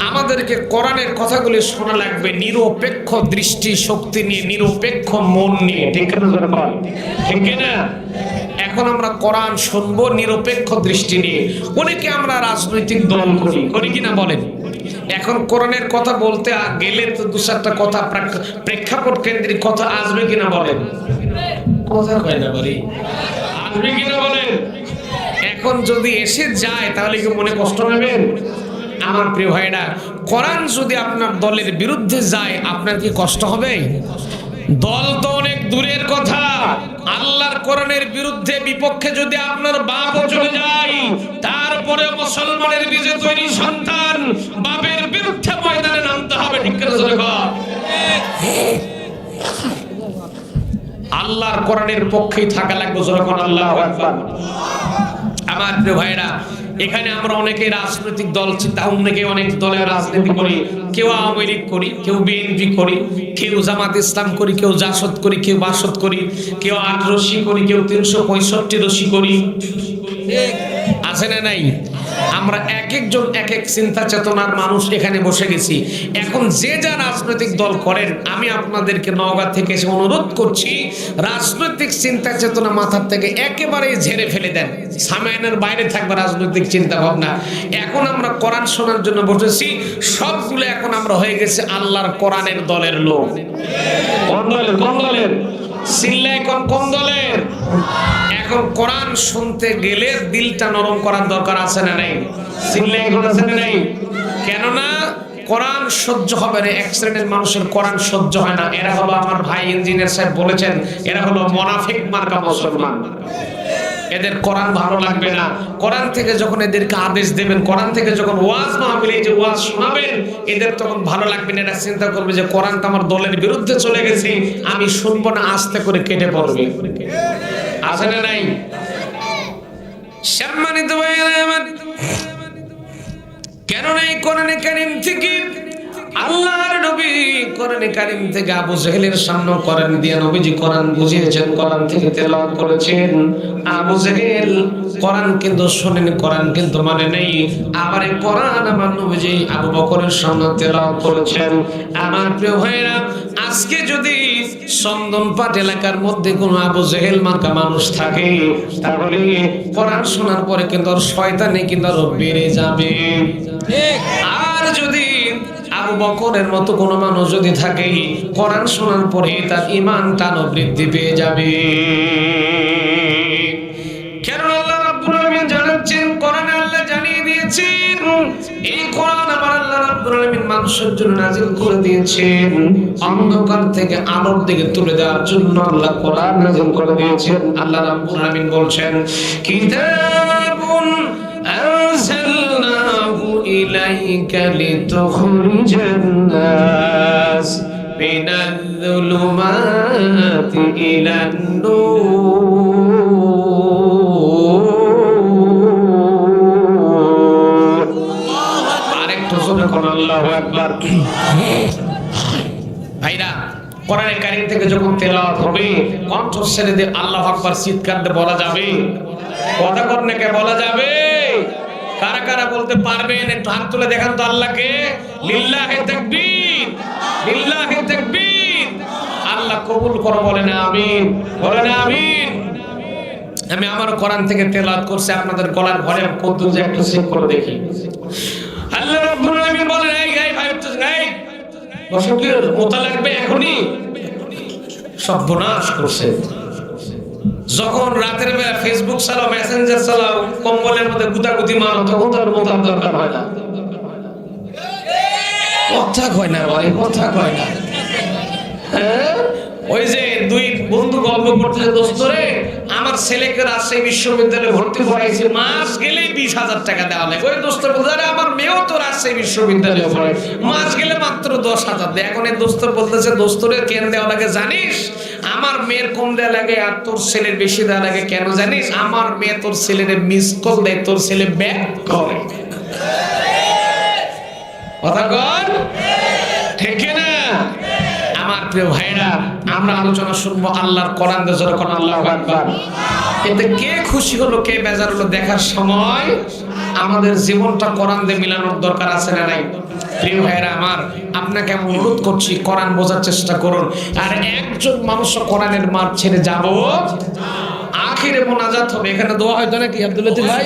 আমাদেরকে কোরআনের কথাগুলি শোনা লাগবে নিরপেক্ষ দৃষ্টি শক্তি নিয়ে, নিরপেক্ষ মন নিয়ে, ঠিক না? ঠিক না? এখন আমরা কোরআন শুনবো নিরপেক্ষ দৃষ্টি নিয়ে। অনেকে আমরা রাজনৈতিক দল করি কিনা বলেন? এখন কোরআনের কথা বলতে গেলে তো দু চারটা কথা প্রেক্ষাপট কেন্দ্রিক কথা আসবে কিনা বলেন? কথা কয় না বলি, আসবে কিনা বলেন? এখন যদি এসে যায় তাহলে কি মনে কষ্ট নেবেন? আমার প্রিয় ভাইরা, কোরআন যদি আপনার দলের বিরুদ্ধে যায় আপনার কি কষ্ট হবে? দল তো অনেক দূরের কথা, আল্লাহর কোরআনের বিরুদ্ধে বিপক্ষে যদি আপনার বাপও চলে যায়, তারপরে মুসলমানের বীজে তৈরি সন্তান বাপের বিরুদ্ধে ময়দানে নামতে হবে, ঠিক না? আল্লাহর কোরআনের পক্ষেই থাকা লাগবে, যখন আল্লাহু আকবার। আমার প্রিয় ভাইরা, এখানে আমরা অনেকে রাজনৈতিক দল চিন্তা, অনেকে অনেক দলের রাজনীতি করি, কেউ আওয়ামী লীগ করি, কেউ বিএনপি করি, কেউ জামাত ইসলাম করি, কেউ জাসদ করি, কেউ বাসদ করি, কেউ ৮ রশি করি, কেউ ৩৬৫ রশি করি, আছে না নাই? আমরা এক একজন এক এক চিন্তা চেতনার মানুষ এখানে বসে গেছি। এখন যে যা রাজনৈতিক দল করেন, আমি আপনাদেরকে নওগাঁ থেকে এসে অনুরোধ করছি, রাজনৈতিক চিন্তা চেতনা মাথার থেকে একেবারে ঝেড়ে ফেলে দেন, সামাইনের বাইরে থাকবে রাজনৈতিক চিন্তা ভাবনা। এখন আমরা কোরআন শোনার জন্য বসেছি, সবগুলো এখন আমরা হয়ে গেছে আল্লাহর কোরআনের দলের লোক। কোন দলের? কোন দলের? সিল্লাই কোন দলের? এখন কোরআন শুনতে গেলে দিলটা নরম করার দরকার আছে না নাই? সিল্লাই কোন আছে না নাই? কেননা কোরআন সহ্য হবে না, এক শ্রেণীর মানুষের কোরআন সহ্য হয় না। এরা হলো, আমার ভাই ইঞ্জিনিয়ার সাহেব বলেছেন, এরা হলো মুনাফিক মার্কা মুসলমান। এদের কোরআন ভালো লাগবে না। কোরআন থেকে যখন এদেরকে আদেশ দেবেন, কোরআন থেকে যখন ওয়াজ মাহফিলে যে ওয়াজ শোনাবেন, এদের তখন ভালো লাগবে না। এরা চিন্তা করবে যে কোরআন তো আমার দলের বিরুদ্ধে চলে গেছে, আমি শুনবো না, আস্তে করে কেটে পড়বে। আছে না নাই? সম্মানিত ভাইয়েরা আমার, কেন নাই কোরআনে কারীম থেকে আল্লাহর নবী কোরআনে কারীম থেকে আবু জেহেলের সামনে কোরআন দিয়ে নবীজি কোরআন বুঝিয়েছেন, কোরআন থেকে তেলাওয়াত করেছেন। আবু জেহেল কোরআন কিন্তু শোনেন, কোরআন কিন্তু মানে নেই। আবার এই কোরআন আমার নবীজি আবু বকরের সামনে তেলাওয়াত করেছেন। আমার প্রিয় ভাইরা, আজকে যদি চন্দনপাট এলাকার মধ্যে কোনো আবু জেহেল মার্কা মানুষ থাকে, তাহলে কোরআন শোনার পরে কিন্তু আর শয়তানি কিন্তু আরো বেড়ে যাবে। আর যদি আবু বকরের মতো কোনো মানুষ যদি থাকে, কোরআন শোনার পরে তার ঈমানটা বৃদ্ধি পেয়ে যাবে। কেন আল্লাহ রাব্বুল আলামিন জানাচ্ছেন, কোরআনে আল্লাহ জানিয়ে দিয়েছেন, এই কোরআন আমার আল্লাহ রাব্বুল আলামিন মানুষের জন্য নাযিল করে দিয়েছেন, অন্ধকার থেকে আলোর দিকে তুলে দেওয়ার জন্য আল্লাহ কোরআন নাযিল করে দিয়েছেন। আল্লাহ রাব্বুল আলামিন বলছেন, কিতাবুন আনজালনাহু ইলাইকা লিতুখরিজান নাস মিনাল যুলুমাতি ইলান নূর। আরেকটু জোরে বলুন আল্লাহু আকবার। ভাইরা, কোরআনে কারীম থেকে যখন তেলাওয়াত হবে, কণ্ঠ ছেড়ে দিয়ে আল্লাহু আকবার চিৎকার দিয়ে বলা যাবে? কথা কর্ণকে বলা যাবে? কারা কারা বলতে পারবেন একটু হাত তুলে দেখান তো আল্লাহকে। লিল্লাহি তাকবীর, লিল্লাহি তাকবীর। আল্লাহ কবুল করো, বলেন আমিন, বলেন আমিন। আমি আমার কোরআন থেকে তেলাওয়াত করছি, আপনাদের গলার ভরে কত যে একটু চেক করে দেখি। আল্লাহ রাব্বুল আলামিন বলেন, এই ভাই এই বসো, কি মোতা লাগবে এখনই? সর্বনাশ করছে। যখন রাতের বেলা ফেসবুক চালাও, মেসেঞ্জার চালাও, কম্বলের মধ্যে গুতাগুতি মারো, তখন তো আর মোতার দরকার হয় না। কথা কয় না ভাই, কথা কয় না। ওই যে দুই বন্ধু গল্প করতেছে, দোস্তরে আমার ছেলেকে রাজশাহী বিশ্ববিদ্যালয়ে ভর্তি করাইছে, মাস গেলেই 20,000 টাকা দেওয়া লাগে। ওই দোস্তর বলতে, আমার মেয়েও তো রাজশাহী বিশ্ববিদ্যালয়ে পড়ে, মাস গেলে মাত্র 10,000 দেয়। এখন এই দোস্তর বলতেছে, দোস্তরে কেন দেওয়া লাগে জানিস? আমার মেয়ের কম দেওয়া লাগে আর তোর ছেলের বেশি দেওয়া লাগে। কেন জানিস? আমার মেয়ে তোর ছেলের মিস কল দেয়, তোর ছেলে ব্যাক করে। কথা কর, ঠিক না? আমার প্রিয় ভাইরা, আমরা আলোচনা শুনবো আল্লাহর কোরআন দিয়ে, জোরে কোরআন আল্লাহু আকবার। এতে কে খুশি হলো কে বেজার হলো দেখার সময় আমাদের জীবনটা কোরআন দিয়ে মিলানোর দরকার আছে না নাই? প্রিয় ভাইরা আমার, আপনাকে আমি অনুরোধ করছি কোরআন বোঝার চেষ্টা করুন। আর একজন মানুষ কোরআনের মাঠ ছেড়ে যাব, আখিরে মোনাজাত হবে। এখানে দোয়া হয়তো নাকি আব্দুল লতিফ ভাই?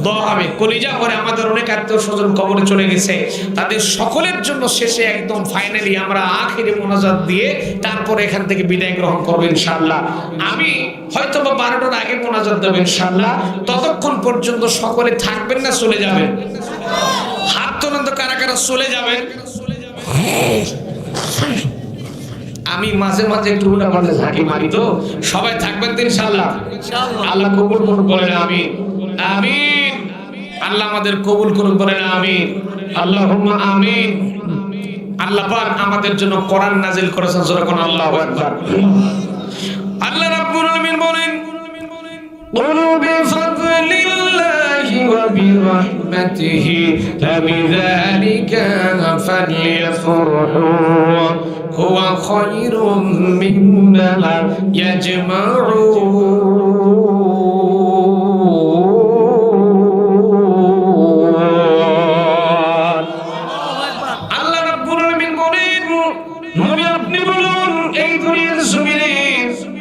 দোয়া হবে। কলিজা করে আমাদের অনেক আত্মীয় স্বজন কবরে চলে গেছে, তাদের সকলের জন্য শেষে একদম ফাইনালি আমরা আখিরে মোনাজাত দিয়ে তারপর এখান থেকে বিদায় গ্রহণ করবো ইনশাআল্লাহ। আমি হয়তো বা 12টার আগে মোনাজাত দেব ইনশাআল্লাহ। ততক্ষণ পর্যন্ত সকলে থাকবেন না চলে যাবেন? হাত তোলেন তো কারা কারা চলে যাবেন। আমি মাঝে মাঝে একটু উল্টাপাল্টা ঝাঁকি মারি, তো সবাই থাকবেন তো ইনশাআল্লাহ? আল্লাহ কবুল করুন, বলেন আমিন। আমিন। আল্লাহ আমাদের কবুল করুন, বলেন আমিন। আল্লাহুম্মা আমিন। আল্লাহ পাক আমাদের জন্য কোরআন নাজিল করেছেন, জোরে কোন আল্লাহু আকবার। আল্লাহ রাব্বুল আলামিন বলেন, কুলু বিফাদলিল্লাহি ওয়া বিরহমাতিহি ফাবিযালিকা ফালইফরাহু হুয়া খায়রুম মিম্মা ইয়াজমাউন। আল্লাহ রাব্বুল আলামিন বলেন, নবী আপনি বলুন, এই দুনিয়ার জমিনে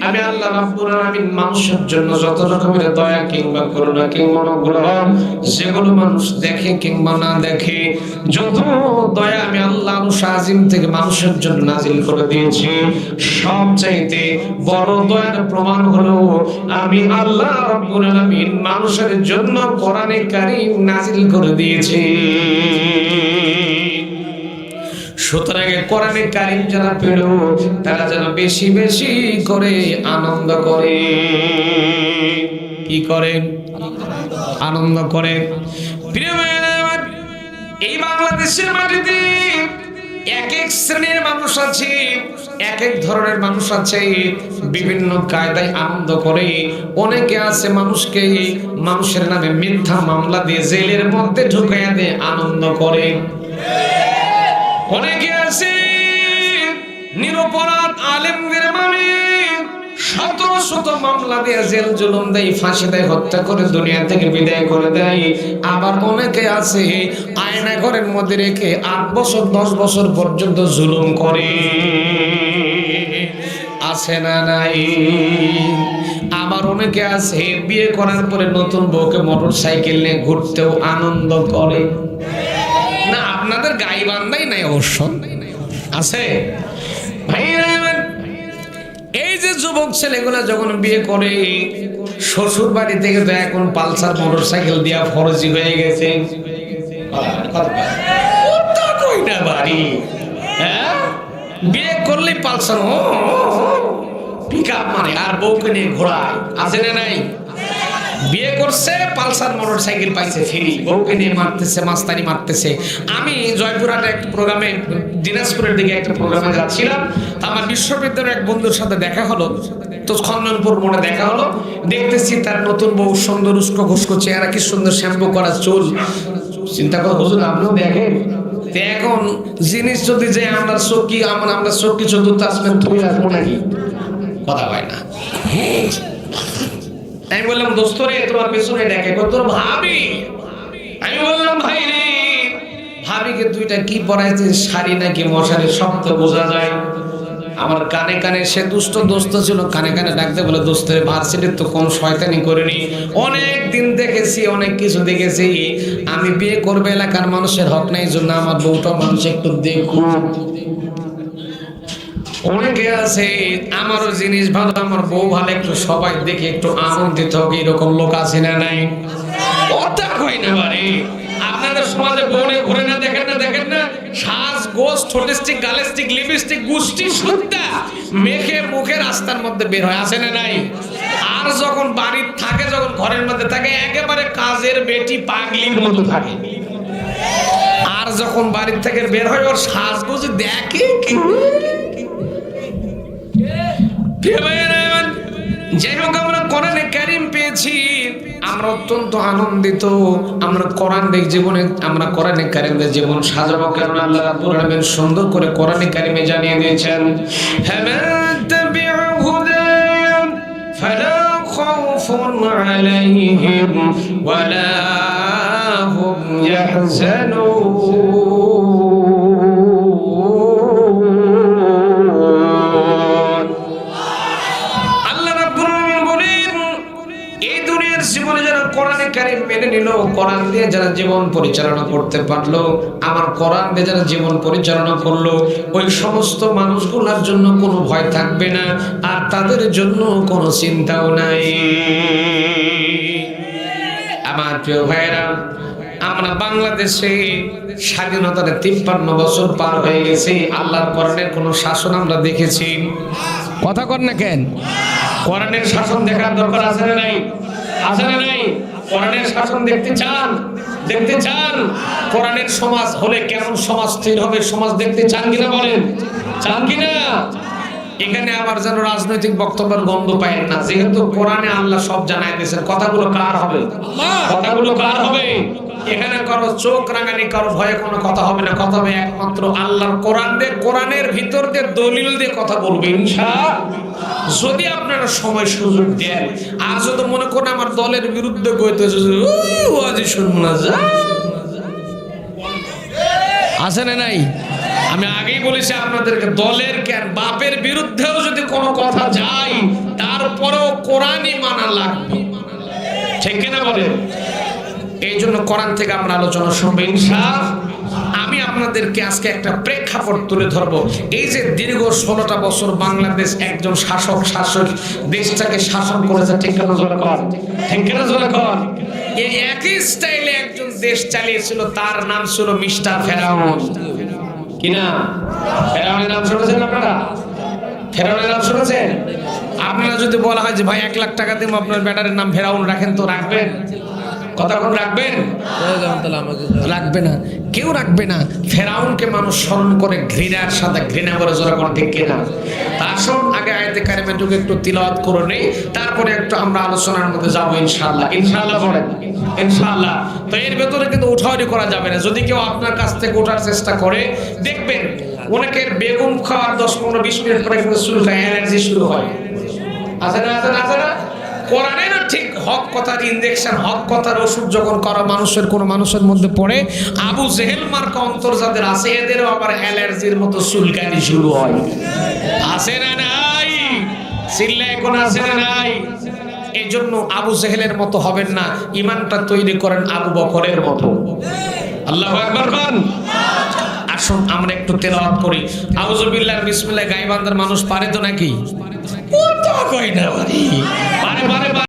আমি আল্লাহ রাব্বুল আলামিন মানুষের জন্য যত রকমের দয়া কিংবা করুণা কিংবা অনুগ্রহ, যেগুলো মানুষ দেখে কিংবা না দেখে, যত দয়া আমি আল্লাহ আজিম থেকে মানুষের জন্য নাজিল করে দিয়েছি, সবচাইতে বড় দয়ার প্রমাণ হলো আমি আল্লাহ রাব্বুল আলামিন মানুষের জন্য কোরআনে কারীম নাজিল করে দিয়েছি। সুতরাং কোরআনে কারীম যারা পেল তারা যেন বেশি বেশি করে আনন্দ করে। কি করে? আনন্দ করে। প্রিয় ভাইরা আমার, এই বাংলাদেশের মাটিতে এক এক শ্রেণীর মানুষ আছে, এক এক ধরনের মানুষ আছে, বিভিন্ন কায়দায় আনন্দ করে। অনেকে আছে মানুষকে মানুষের নামে মিথ্যা মামলা দিয়ে জেলের মধ্যে ঢুকাইয়া দিয়ে আনন্দ করে। অনেকে আছে নিরপরাধ আলেমদের মানে শত শত মামলা দিয়ে জেল জুলুম দেয়, ফাঁসি দেয়, হত্যা করে দুনিয়া থেকে বিদায় করে দেয়। আবার অনেকে আছে আয়না ঘরের মধ্যে রেখে 8 বছর 10 বছর পর্যন্ত জুলুম করে। আছে না নাই? আবার অনেকে আছে বিয়ে করার পরে নতুন বউকে মোটরসাইকেল নিয়ে ঘুরতেও আনন্দ করে। না, আপনাদের গাইবান্ধাই নাই অবশ্য, আছে ভাইরা। এই যে যুবক ছেলেগুলা যখন বিয়ে করে, শ্বশুর বাড়ি থেকে তো এখন পালসার মোটরসাইকেল দিয়া ফরজি হয়ে গেছে। বাড়ি হ্যাঁ, বিয়ে করলে পালসার পিকআপ মানে, আর বউকে নিয়ে ঘোরায়। আছে না নাই? বিয়ে করছে, পালসার মোটরসাইকেল পাইছে ফ্রি, বউকে নিয়ে মারতেছে, মাস্তানি মারতেছে। আমি জয়পুরহাটে একটা প্রোগ্রামে, দিনাজপুরের দিকে একটা প্রোগ্রামে যাচ্ছিলাম। আমার বিশ্ববিদ্যালয়ের এক বন্ধুর সাথে দেখা হলো, তো খন্দনপুর মোড়ে দেখা হলো। দেখতেছি তার নতুন বউ, সুন্দর উস্কো ঘুস্কো চেহারা, কি সুন্দর শ্যাম্পু করা চুল। চিন্তা করে বুঝুন, আপনিও দেখেন। এখন জিনিস যদি যে আমরা চোখি, আমরা চোখি চতুর্থ আসবেন, তুমি রাখবো নাকি? কথা হয় না। আমি বললাম, দোস্ত রে, তোমার পেছনে ডেকে তোর ভাবি। আমি বললাম, ভাই রে, ভাবিকে দুইটা কি পরাইছে, শাড়ি নাকি মশারি, সব তো বোঝা যায়। আমার কানে কানে, সে দুষ্ট দোস্ত ছিল, কানে কানে ডাকতে বলে, দোস্তের ভার্সিটির তো কম শয়তানি করিনি, অনেক দিন দেখেছি, অনেক কিছু দেখেছি। আমি বিয়ে করবে, এলাকার মানুষের হক নেই, জন্য আমার বউটা মানুষ একটু দেখুক। অনেকে আছে আমারও জিনিস ভালো, আমার বউ ভালো, একটু সবাই দেখে একটু আনন্দিত হোক, এরকম লোক আছে না নাই? কথা কই না বারে। আপনাদের সমাজে বউনে ঘুরে না, দেখেন না? দেখেন না? সাজ গোস, ঠোঁটস্টিক, গালেস্টিক, লিপস্টিক, গুষ্টি সুদ্ধা মেখে মুখে রাস্তার মধ্যে বের হয়। আছে না নাই? আর যখন বাড়ির থাকে, যখন ঘরের মধ্যে থাকে, একেবারে কাজের বেটি পাগলির মতো থাকে। আর যখন বাড়ির থেকে বের হয়, ওর সাজগোজ দেখে কি। যাই হোক, আমরা কোরআনে কারীম পেয়েছি, আমরা অত্যন্ত আনন্দিত। আমরা কোরআন দেখ জীবনে, আমরা কোরআনে কারীমের জীবন সাজাবো, কারণ আল্লাহ রাব্বুল আলামিন সুন্দর করে কোরআনে কারীমে জানিয়ে দিয়েছেন, ফালা খাউফুন খাউফুন আলাইহিম ওয়ালা হুম ইয়াহজানুন। জীবনে যারা কোরআনে কারীম মেনে নিল, কোরআন দিয়ে যারা জীবন পরিচালনা করতে পারলো, আমার কোরআন দিয়ে যারা জীবন পরিচালনা করলো, ওই সমস্ত মানুষগুলোর জন্য কোনো ভয় থাকবে না, আর তাদের জন্য কোনো চিন্তাও নাই। আমার প্রিয় ভাইরা, আমরা বাংলাদেশে স্বাধীনতার 53 বছর পার হয়ে গেছে, আল্লাহর কোরআনের কোনো শাসন আমরা দেখেছি? কথা কর না কেন? কোরআনের শাসন দেখার দরকার আছে না নাই? আছে না নাই? কোরআনের শাসন দেখতে চান? দেখতে চান? কোরআনের সমাজ হলে কেমন সমাজ স্থির হবে, সমাজ দেখতে চান কিনা বলেন? চান কিনা? এখানে আবার যেন রাজনৈতিক বক্তব্যের গন্ধ পায় না, যেহেতু কোরআনে আল্লাহ সব জানাই দিয়েছেন। কথাগুলো কার হবে? কথাগুলো কার হবে? এখানে কারো চোখ রাঙানি, কারো ভয়ে কোনো কথা হবে না। কথা হবে একমাত্র আল্লাহর কোরআন দিয়ে, কোরআনের ভিতর দিয়ে দলিল দিয়ে কথা বলবে ইনশাআল্লাহ। যদি আপনারা সময় সুযোগ দেন, আর যদি মনে করেন আমার দলের বিরুদ্ধে কইতেছে, ওয়াজি শুনবো না, যা আছে না নাই? আমি আগেই বলেছি আপনাদেরকে, দলের কেন বাপের বিরুদ্ধেও যদি কোনো কথা যায়, তারপরেও কোরআনই মানা লাগবে, ঠিক কিনা বলেন? এই জন্য কোরআন থেকে আমরা আলোচনা শুনবো ইনশাআল্লাহ। আমি আপনাদেরকে আজকে একটা প্রেক্ষাপট তুলে ধরবো। এই যে দীর্ঘ 16টা বছর বাংলাদেশ একজন শাসক দেশটাকে শাসন করেছে, ঠিক কিনা জোরে কর, ঠিক কিনা জোরে কর। এই একই স্টাইলে একজন দেশ চালিয়েছিল, তার নাম ছিল মিস্টার ফেরাউন। কি নাম? ফেরাউনের নাম শুনেছেন আপনারা? ফেরাউনের নাম শুনেছেন? আপনারা যদি বলা হয় যে ভাই 1 লাখ টাকা দিন আপনার ব্যাটারের নাম ফেরাউন রাখেন, তো রাখবেন? কথা কোন রাখবেন? রাখবে না, কেউ রাখবে না। ফেরাউনকে মানুষ স্মরণ করে ঘৃণার সাথে, ঘৃণা করে জোরে কোন, ঠিক কিনা? আসুন আগে আয়াতে কারিমাটুকু একটু তিলাওয়াত করে নেই, তারপরে একটু আমরা আলোচনার মধ্যে যাবো ইনশাআল্লাহ। ইনশাআল্লাহ বলেন ইনশাআল্লাহ। তো এর ভেতরে কিন্তু উঠাউঠি করা যাবে না। যদি কেউ আপনার কাছ থেকে ওঠার চেষ্টা করে, দেখবেন অনেকের বেগুন খাওয়ার 10-15-20 মিনিট পরে কিন্তু চুলকায়, অ্যালার্জি শুরু হয়। আছে না? আছে না? আছে না? কোরআনের ঠিক হক কথার ইনজেকশন, হক কথার ওষুধ যখন করা মানুষের কোন মানুষের মধ্যে পড়ে, আবু জেহেল মার্কা অন্তর যাদের আছে, এদেরও আবার অ্যালার্জির মতো চুলকানি শুরু হয়। আছে না নাই? চিল্লায় কোন আছে না নাই? এই জন্য আবু জেহেলের মতো হবেন না, ইমানটা তৈরি করেন আবু বকরের মতো। আল্লাহু আকবার বলেন। আসুন আমরা একটু তেলাওয়াত করি। আউযু বিল্লাহি বিসমিল্লাহ। গায়বান্দার মানুষ পারে তো নাকি? ও তো কই না পারে পারে।